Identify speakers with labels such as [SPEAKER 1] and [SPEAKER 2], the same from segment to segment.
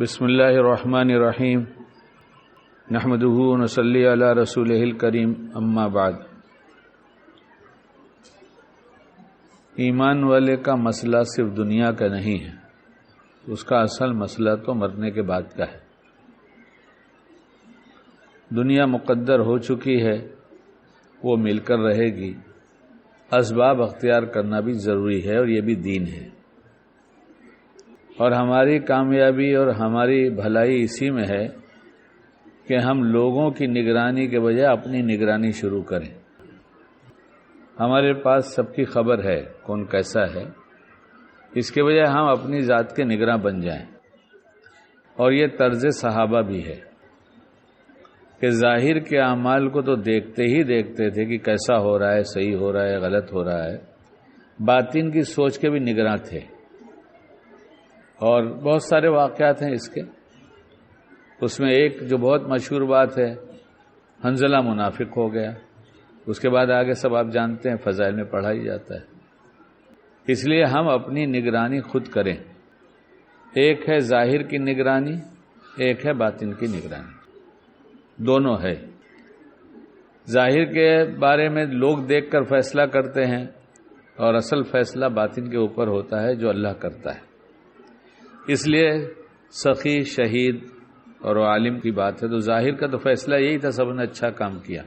[SPEAKER 1] بسم اللہ الرحمن الرحیم نحمدہ ونصلی علی رسولہ الکریم اما بعد۔ ایمان والے کا مسئلہ صرف دنیا کا نہیں ہے، اس کا اصل مسئلہ تو مرنے کے بعد کا ہے۔ دنیا مقدر ہو چکی ہے، وہ مل کر رہے گی، اسباب اختیار کرنا بھی ضروری ہے اور یہ بھی دین ہے۔ اور ہماری کامیابی اور ہماری بھلائی اسی میں ہے کہ ہم لوگوں کی نگرانی کے بجائے اپنی نگرانی شروع کریں۔ ہمارے پاس سب کی خبر ہے کون کیسا ہے، اس کے بجائے ہم اپنی ذات کے نگراں بن جائیں۔ اور یہ طرز صحابہ بھی ہے کہ ظاہر کے اعمال کو تو دیکھتے ہی دیکھتے تھے کہ کیسا ہو رہا ہے، صحیح ہو رہا ہے، غلط ہو رہا ہے، باطن کی سوچ کے بھی نگراں تھے۔ اور بہت سارے واقعات ہیں اس کے، اس میں ایک جو بہت مشہور بات ہے، حنظلہ منافق ہو گیا، اس کے بعد آگے سب آپ جانتے ہیں، فضائل میں پڑھا ہی جاتا ہے۔ اس لیے ہم اپنی نگرانی خود کریں۔ ایک ہے ظاہر کی نگرانی، ایک ہے باطن کی نگرانی، دونوں ہے۔ ظاہر کے بارے میں لوگ دیکھ کر فیصلہ کرتے ہیں اور اصل فیصلہ باطن کے اوپر ہوتا ہے جو اللہ کرتا ہے۔ اس لیے سخی، شہید اور عالم کی بات ہے تو ظاہر کا تو فیصلہ یہی تھا، سب نے اچھا کام کیا،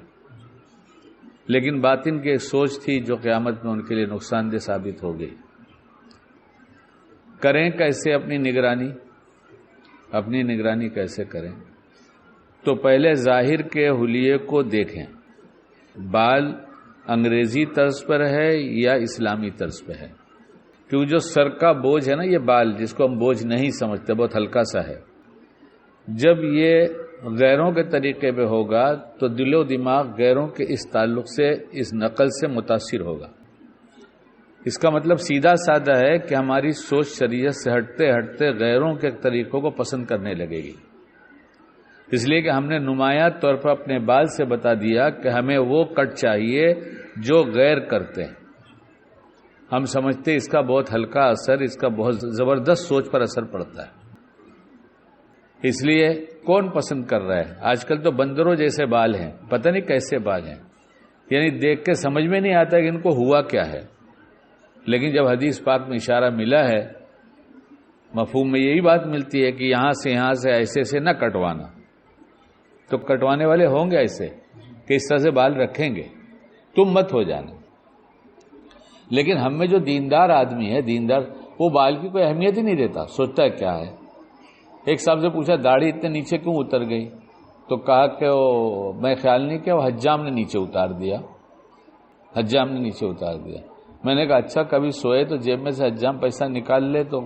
[SPEAKER 1] لیکن باطن کی ایک سوچ تھی جو قیامت میں ان کے لیے نقصان دہ ثابت ہو گئی۔ کریں کیسے اپنی نگرانی کیسے کریں؟ تو پہلے ظاہر کے حلیے کو دیکھیں، بال انگریزی طرز پر ہے یا اسلامی طرز پہ ہے، کیونکہ جو سر کا بوجھ ہے نا، یہ بال جس کو ہم بوجھ نہیں سمجھتے، بہت ہلکا سا ہے، جب یہ غیروں کے طریقے پہ ہوگا تو دل و دماغ غیروں کے اس تعلق سے، اس نقل سے متاثر ہوگا۔ اس کا مطلب سیدھا سادہ ہے کہ ہماری سوچ شریعت سے ہٹتے ہٹتے غیروں کے طریقوں کو پسند کرنے لگے گی۔ اس لیے کہ ہم نے نمایاں طور پر اپنے بال سے بتا دیا کہ ہمیں وہ کٹ چاہیے جو غیر کرتے ہیں۔ ہم سمجھتے اس کا بہت ہلکا اثر، اس کا بہت زبردست سوچ پر اثر پڑتا ہے۔ اس لیے کون پسند کر رہا ہے؟ آج کل تو بندروں جیسے بال ہیں، پتہ نہیں کیسے بال ہیں، یعنی دیکھ کے سمجھ میں نہیں آتا کہ ان کو ہوا کیا ہے۔ لیکن جب حدیث پاک میں اشارہ ملا ہے، مفہوم میں یہی بات ملتی ہے کہ یہاں سے ایسے سے نہ کٹوانا، تو کٹوانے والے ہوں گے ایسے کہ اس طرح سے بال رکھیں گے، تم مت ہو جانا۔ لیکن ہم میں جو دیندار آدمی ہے، وہ بال کی کوئی اہمیت ہی نہیں دیتا، سوچتا ہے کیا ہے۔ ایک صاحب سے پوچھا داڑھی اتنے نیچے کیوں اتر گئی؟ تو کہا کہ میں خیال نہیں کیا، وہ حجام نے نیچے اتار دیا۔ میں نے کہا اچھا، کبھی سوئے تو جیب میں سے حجام پیسہ نکال لے تو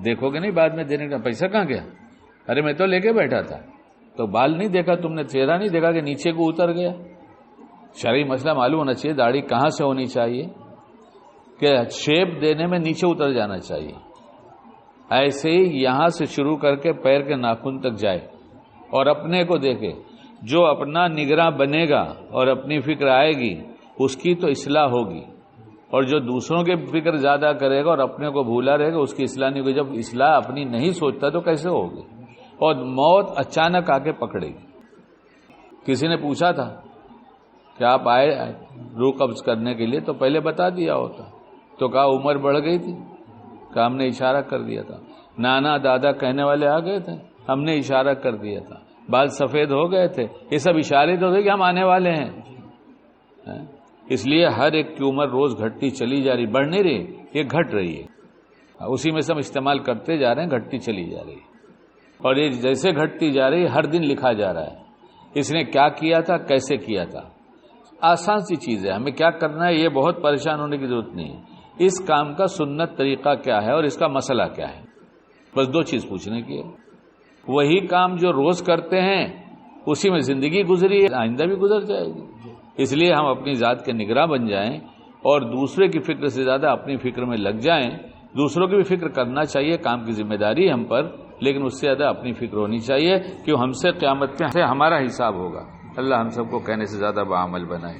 [SPEAKER 1] دیکھو گے نہیں بعد میں دینے کا، پیسہ کہاں گیا؟ ارے میں تو لے کے بیٹھا تھا، تو بال نہیں دیکھا تم نے، چہرہ نہیں دیکھا کہ نیچے کو اتر گیا؟ شرعی مسئلہ معلوم ہونا چاہیے، داڑھی کہاں سے ہونی چاہیے کہ شیپ دینے میں نیچے اتر جانا چاہیے۔ ایسے ہی یہاں سے شروع کر کے پیر کے ناخن تک جائے اور اپنے کو دیکھے۔ جو اپنا نگراں بنے گا اور اپنی فکر آئے گی، اس کی تو اصلاح ہوگی، اور جو دوسروں کے فکر زیادہ کرے گا اور اپنے کو بھولا رہے گا، اس کی اصلاح نہیں ہوگی۔ جب اصلاح اپنی نہیں سوچتا تو کیسے ہوگی؟ اور موت اچانک آ کے پکڑے گی۔ کسی نے پوچھا تھا کہ آپ آئے روح قبض کرنے کے لیے تو پہلے بتا دیا ہوتا، تو کہا عمر بڑھ گئی تھی، کہ ہم نے اشارہ کر دیا تھا، نانا دادا کہنے والے آ گئے تھے، ہم نے اشارہ کر دیا تھا، بال سفید ہو گئے تھے، یہ سب اشارے تو تھے کہ ہم آنے والے ہیں۔ اس لیے ہر ایک کی عمر روز گھٹتی چلی جا رہی، بڑھ نہیں رہی، یہ گھٹ رہی ہے، اسی میں سے ہم استعمال کرتے جا رہے ہیں، گھٹتی چلی جا رہی ہے، اور یہ جیسے گھٹتی جا رہی ہے ہر دن لکھا جا رہا ہے، اس نے کیا کیا تھا، کیسے کیا تھا۔ آسان سی چیز ہے، ہمیں کیا کرنا ہے، یہ بہت پریشان ہونے کی ضرورت نہیں ہے۔ اس کام کا سنت طریقہ کیا ہے اور اس کا مسئلہ کیا ہے، بس دو چیز پوچھنے کی ہے۔ وہی کام جو روز کرتے ہیں اسی میں زندگی گزری ہے، آئندہ بھی گزر جائے گی۔ اس لیے ہم اپنی ذات کے نگراں بن جائیں اور دوسرے کی فکر سے زیادہ اپنی فکر میں لگ جائیں۔ دوسروں کی بھی فکر کرنا چاہیے، کام کی ذمہ داری ہم پر، لیکن اس سے زیادہ اپنی فکر ہونی چاہیے کہ ہم سے قیامت میں ہمارا حساب ہوگا۔ اللہ ہم سب کو کہنے سے زیادہ بعمل بنائے۔